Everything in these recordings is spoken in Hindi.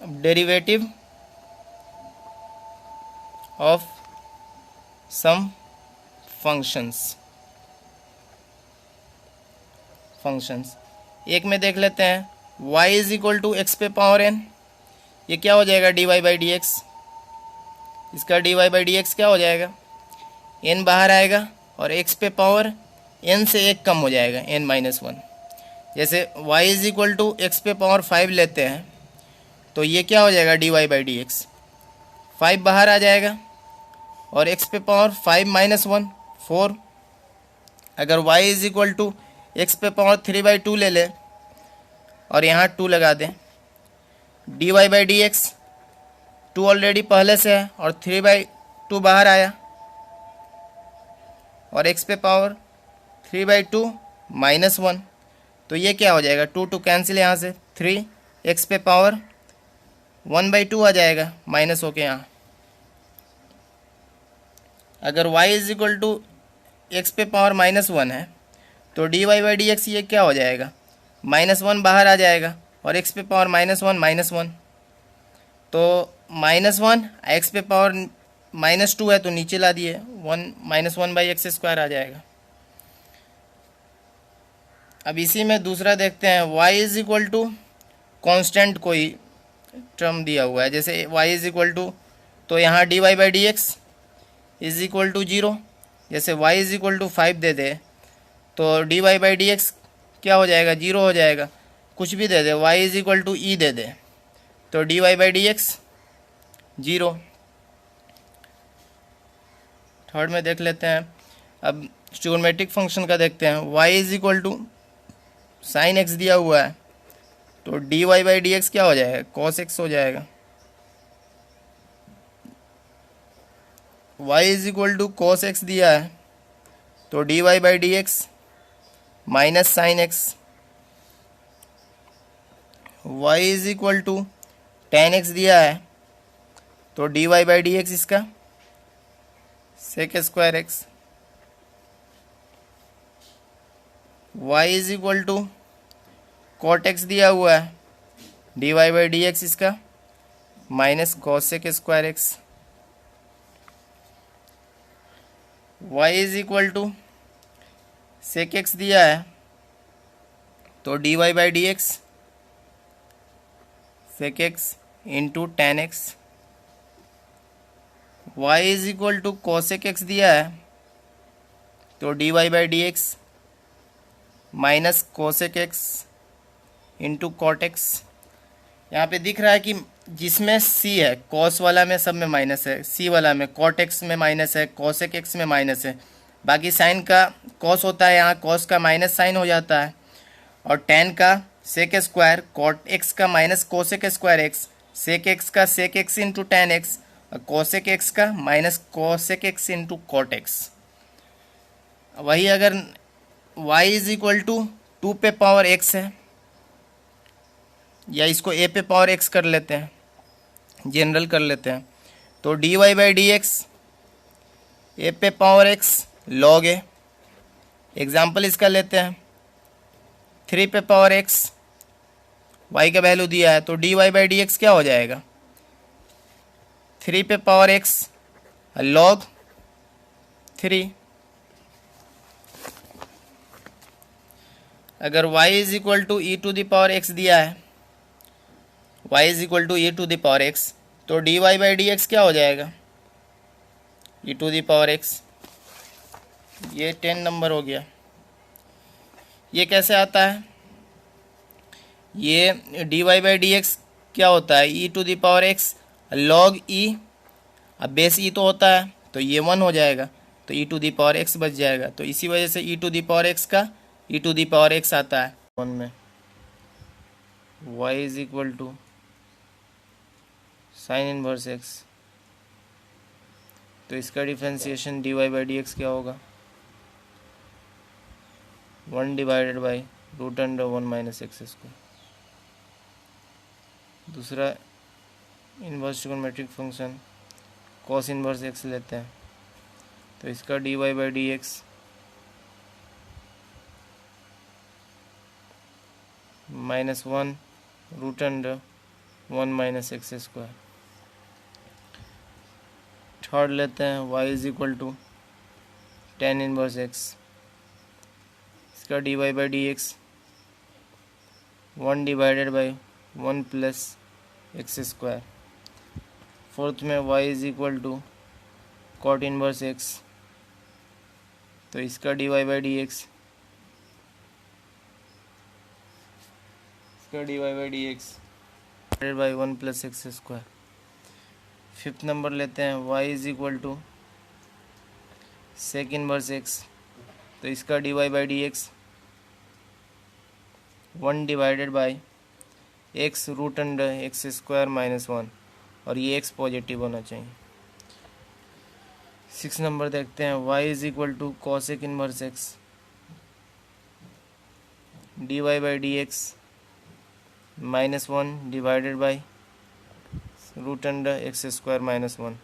Derivative of some functions. एक में देख लेते हैं, y is equal to x पे पावर n, ये क्या हो जाएगा dy बाई डी एक्स। इसका dy बाई डी एक्स क्या हो जाएगा, n बाहर आएगा और x पे पावर n से एक कम हो जाएगा, n माइनस वन। जैसे y is equal to x पे पावर 5 लेते हैं तो ये क्या हो जाएगा dy बाई डी एक्स, 5 बाहर आ जाएगा और x पे पावर 5 माइनस वन 4। अगर y is equal to x पे पावर 3 बाई टू ले ले और यहाँ 2 लगा दें, dy by d x 2 already पहले से है और 3 बाई टू बाहर आया और x पे power 3 by to minus one, तो ये क्या हो जाएगा, 2 टू कैंसिल, यहाँ से 3, x पे पावर 1 बाई टू आ जाएगा माइनस होके यहाँ। अगर y is equal to x पे पावर माइनस वन है तो dy बाई डी एक्स ये क्या हो जाएगा, माइनस वन बाहर आ जाएगा और x पे पावर माइनस वन, तो माइनस वन, एक्स पे पावर माइनस टू है तो नीचे ला दिए, minus one by x square आ जाएगा। अब इसी में दूसरा देखते हैं, y is equal to constant कोई टर्म दिया हुआ है, जैसे y इज इक्वल टू, तो यहाँ dy by d x is equal to zero. जैसे y इज इक्वल टू 5 दे दे तो dy बाई डी एक्स क्या हो जाएगा, जीरो हो जाएगा। कुछ भी दे दे, y इज इक्वल टू ई दे दे तो dy by d x zero. Third में देख लेते हैं, अब ट्रिगोनोमेट्रिक फंक्शन का देखते हैं, y is equal to sine x दिया हुआ है तो dy बाई डी एक्स क्या हो जाएगा, कॉस एक्स हो जाएगा। y is equal to cos x दिया है तो dy by d x minus sine x. y is equal to tan x दिया है तो dy बाई डी एक्स इसका sec squared x. y is equal to cot x दिया हुआ है, dy बाई डी एक्स इसका minus cosec squared x. y is equal to sec x दिया है तो dy by d x sec x into tan x. y is equal to cosec x दिया है तो dy by d x minus cosec x into cot x. यहाँ पे दिख रहा है कि जिसमें c है, कॉस वाला में सब में माइनस है, c वाला में कॉट एक्स में माइनस है, कोसेक एक्स में माइनस है। बाकी साइन का कॉस होता है, यहाँ कॉस का माइनस साइन हो जाता है और टेन का सेक स्क्वायर, कॉट एक्स का minus cosec square x, sec x का sec x into tan x और कोसेक एक्स का minus cosec x into cot x. वही अगर y is equal to two पे पावर x है, या इसको a पे पावर x कर लेते हैं, जनरल कर लेते हैं, तो dy by d x a पे power x log a। Example इसका लेते हैं, 3 पे पावर x, y का वैल्यू दिया है तो dy बाई डी एक्स क्या हो जाएगा, 3 पे पावर x log 3। अगर y is equal to e to the power x दिया है, y is equal to e to the power x, तो dy बाई डी एक्स क्या हो जाएगा, e to the power x. ये 10 नंबर हो गया। ये कैसे आता है, ये dy बाई डी एक्स क्या होता है, e to the power x log e, अब बेस e तो होता है तो ये 1 हो जाएगा तो e to the power x बच जाएगा। तो इसी वजह से e to the power x का e to the power x आता है। वन में y is equal to sine inverse x, तो इसका differentiation dy by d x क्या होगा, 1 divided by root under 1 minus x square. दूसरा inverse trigonometric function cos inverse x लेते हैं तो इसका dy by d x -1 root under one minus x square. Third लेते हैं y is equal to tan inverse x, इसका d y by d x one divided by one plus x square. Fourth में y is equal to cot inverse x, तो इसका d y by d x, इसका d y by d x divided by one plus x square. Fifth number लेते हैं y is equal to sec inverse x, तो इसका d y by d x one divided by x root under x squared minus one, और ये एक्स पॉजिटिव होना चाहिए। सिक्स नंबर देखते हैं y is equal to cosec inverse x d y by d x minus one divided by root under x squared minus one.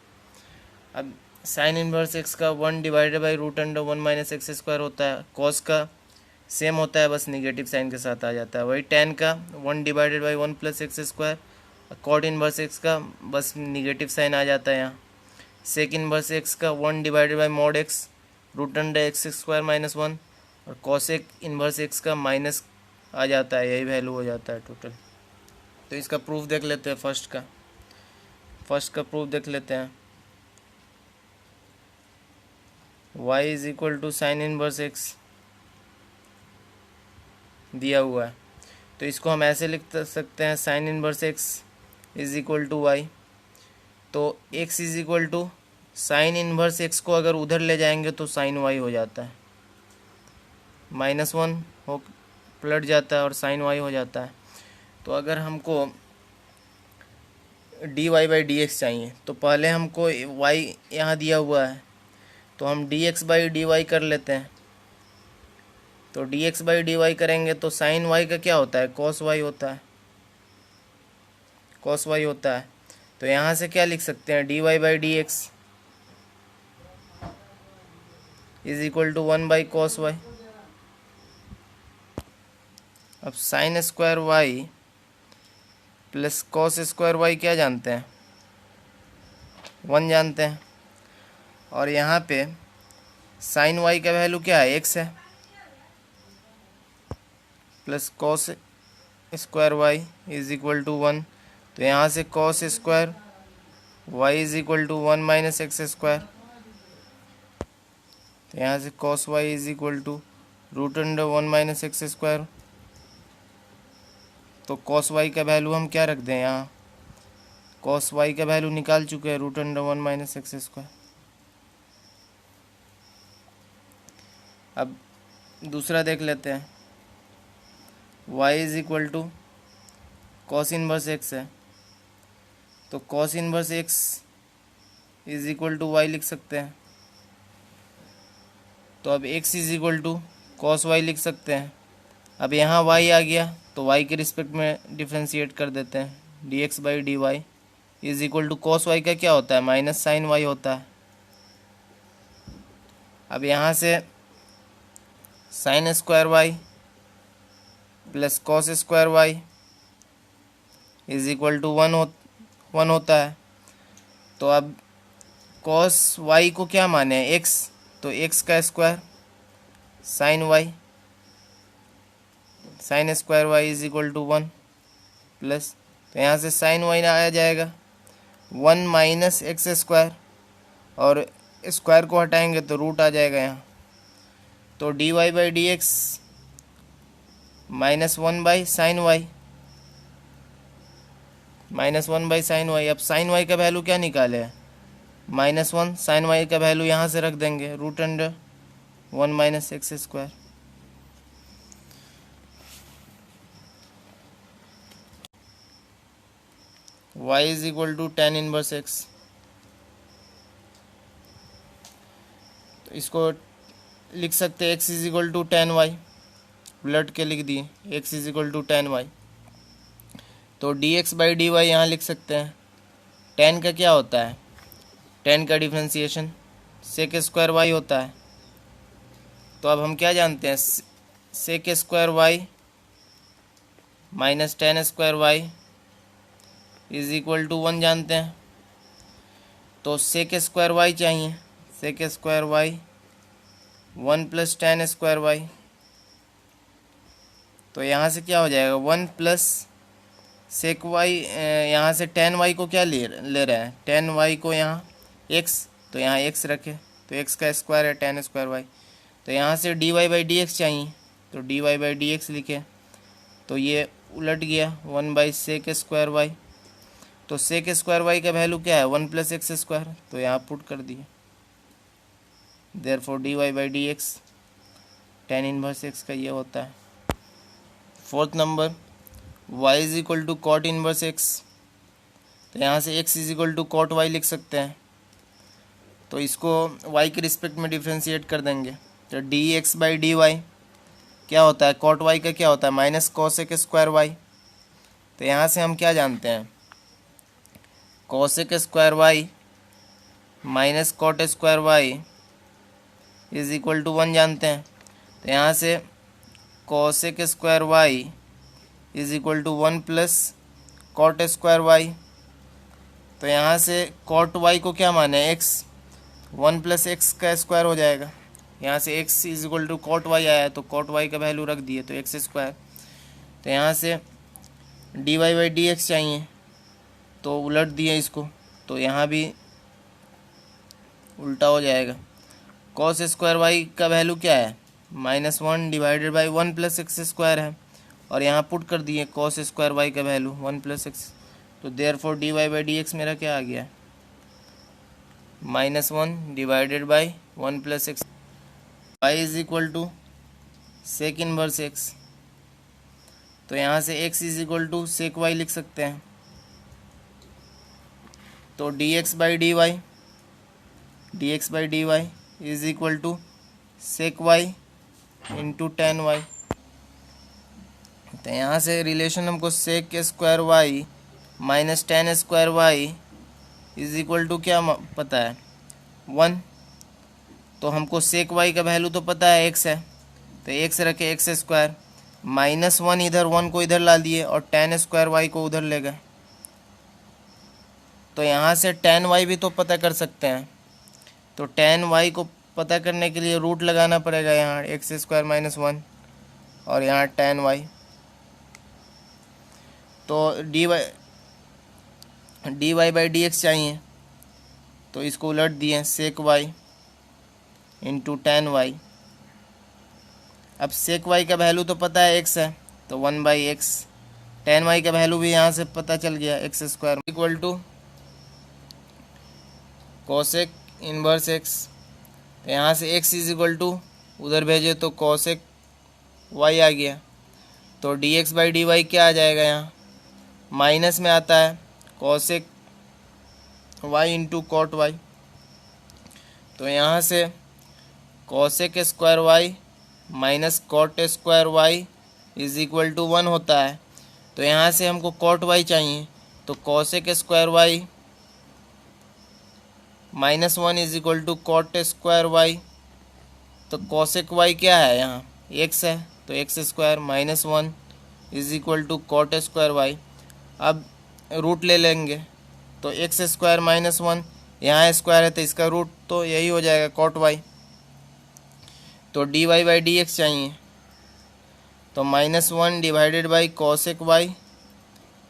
अब साइन इनवर्स एक्स का one divided by root under one minus x squared होता है, कॉस का सेम होता है, बस निगेटिव साइन के साथ आ जाता है। वही टेन का one divided by one plus x squared, cot inverse x का बस निगेटिव साइन आ जाता है यहाँ। सेक इनवर्स एक्स का one divided by mod x root under x squared minus one, और कॉसेक इनवर्स एक्स का माइनस आ जाता है, यही वैल्यू हो जाता है टोटल। तो इसका प्रूफ देख लेते हैं। फर्स्ट का प्रूफ देख लेते हैं। y is equal to sine inverse x दिया हुआ है, तो इसको हम ऐसे लिख सकते हैं sine inverse x is equal to y. तो x is equal to sine inverse x को अगर उधर ले जाएंगे तो साइन वाई हो जाता है, माइनस वन हो पलट जाता है और साइन वाई हो जाता है। तो अगर हमको d y by d x चाहिए, तो पहले हमको y यहाँ दिया हुआ है, तो हम d x by d y कर लेते हैं। तो d x by d y करेंगे तो साइन वाई का क्या होता है, कॉस वाई होता है, कॉस वाई होता है। तो यहाँ से क्या लिख सकते हैं, d y by d x is equal to one by cos y. अब sine square y plus cos square y क्या जानते हैं, वन जानते हैं, और यहाँ पे साइन वाई का वैल्यू क्या है, एक्स है, plus cos square y is equal to one. तो यहाँ से cos square y is equal to one minus x squared, तो यहाँ से cos y is equal to root under one minus x squared. तो कॉस वाई का वैल्यू हम क्या रख दें, यहाँ कॉस वाई का वैल्यू निकाल चुके हैं, root under one minus x squared. अब दूसरा देख लेते हैं, y is equal to cos inverse x है, तो cos inverse x is equal to y लिख सकते हैं। तो अब x is equal to cos y लिख सकते हैं। अब यहाँ y आ गया तो y के रिस्पेक्ट में डिफ्रेंशिएट कर देते हैं, d x by d y is equal to cos y का क्या होता है, माइनस साइन वाई होता है। अब यहाँ से sine square y plus cos square y is equal to one होता है। तो अब कॉस वाई को क्या माने हैं, एक्स, तो एक्स का square sine y, sine square y is equal to one plus, तो यहाँ से साइन वाई आ जाएगा वन माइनस एक्स स्क्वायर, और स्क्वायर को हटाएंगे तो रूट आ जाएगा यहाँ। तो d y by d x minus one by sine y, minus one by sine y. अब साइन वाई का वैल्यू क्या निकाले है, माइनस वन, साइन वाई का वैल्यू यहाँ से रख देंगे, root under one minus x square. y is equal to tan inverse x, तो इसको लिख सकते हैं x is equal to tan y, उलट के लिख दिए x is equal to tan y. तो d x by d y यहाँ लिख सकते हैं। टेन का क्या होता है, टेन का डिफ्रेंशिएशन सेक स्क्वायर वाई होता है। तो अब हम क्या जानते हैं, sec squared y minus tan squared y is equal to 1 जानते हैं, तो सेक स्क्वायर वाई चाहिए। Sec squared y 1 plus tan squared y, तो यहाँ से क्या हो जाएगा 1 प्लस सेक वाई, यहाँ से टेन वाई को क्या ले रहा है, टेन वाई को यहाँ एक्स, तो यहाँ एक्स रखे, तो एक्स का स्क्वायर है टेन स्क्वायर वाई। तो यहाँ से d y by d x चाहिए, तो d y by d x लिखे, तो ये उलट गया 1 बाई सेक स्क्वायर वाई। तो सेक स्क्वायर वाई का वैल्यू क्या है 1 प्लस एक्स स्क्वायर, तो यहाँ पुट कर दिए, therefore d y by d x tan inverse x का ये होता है। Fourth number y is equal to cot inverse x, तो यहाँ से x is equal to cot y लिख सकते हैं, तो इसको y के रिस्पेक्ट में डिफ्रेंशिएट कर देंगे, तो d x by d y क्या होता है, कॉट वाई का क्या होता है माइनस कॉसेक स्क्वायर वाई। तो यहाँ से हम क्या जानते हैं, cosec squared y minus cot squared y is equal to 1 जानते हैं। तो यहाँ से cosec squared y is equal to 1 plus cot squared y, तो यहाँ से कॉट वाई को क्या माने एक्स, 1 प्लस एक्स का स्क्वायर हो जाएगा। यहाँ से x is equal to cot y आया, तो कॉट वाई का वैल्यू रख दिए, तो एक्स स्क्वायर। तो यहाँ से d y by d x चाहिए, तो उलट दिए इसको, तो यहाँ भी उल्टा हो जाएगा। कॉस स्क्वायर वाई का वैल्यू क्या है -1 divided by 1 plus x squared है, और यहाँ पुट कर दिए कॉस स्क्वायर वाई का वैल्यू 1 प्लस एक्स, तो therefore d y by d x मेरा क्या आ गया -1 divided by 1 plus x. Y is equal to sec inverse x, तो यहाँ से x is equal to sec y लिख सकते हैं, तो d x by d y is equal to sec y into tan y. तो यहाँ से रिलेशन हमको sec squared y minus tan squared y is equal to क्या पता है 1, तो हमको सेक वाई का वैल्यू तो पता है x है, तो x रखे एक्स स्क्वायर -1 इधर 1 को इधर ला लिए और टेन स्क्वायर वाई को उधर ले गए। तो यहाँ से टेन वाई भी तो पता कर सकते हैं, तो टेन वाई को पता करने के लिए रूट लगाना पड़ेगा, यहाँ एक्स स्क्वायर -1 और यहाँ टेन वाई। तो d y by d x चाहिए, तो इसको उलट दिए sec y into tan y. अब सेक वाई का वैल्यू तो पता है एक्स है, तो 1 बाई एक्स, टेन वाई का वैल्यू भी यहाँ से पता चल गया x squared equal to cosec inverse x. तो यहाँ से एक्स इज इक्वल टू उधर भेजे तो कॉसेक वाई आ गया, तो d x by d y क्या आ जाएगा, यहाँ माइनस में आता है cosec y into cot y. तो यहाँ से cosec squared y minus cot squared y is equal to 1 होता है। तो यहाँ से हमको कॉट वाई चाहिए, तो cosec squared y -1 is equal to cot squared y. तो कॉसेक वाई क्या है, यहाँ एक्स है, तो x square -1 is equal to cot squared y. अब रूट ले लेंगे, तो एक्स स्क्वायर -1 यहाँ स्क्वायर है, तो इसका रूट तो यही हो जाएगा कॉट वाई। तो d y by d x चाहिए, तो -1 divided by cosec y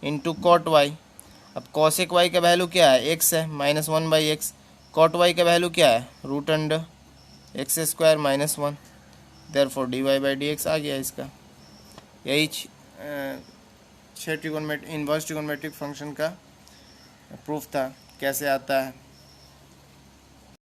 into cot y. अब कॉसेक वाई का वैल्यू क्या है एक्स है, -1 बाई एक्स। कॉट वाई का वैल्यू क्या है root under x square -1, therefore d y by d x आ गया इसका। यही 6 इनवर्स ट्रिगोनोमेट्रिक फंक्शन का प्रूफ था, कैसे आता है।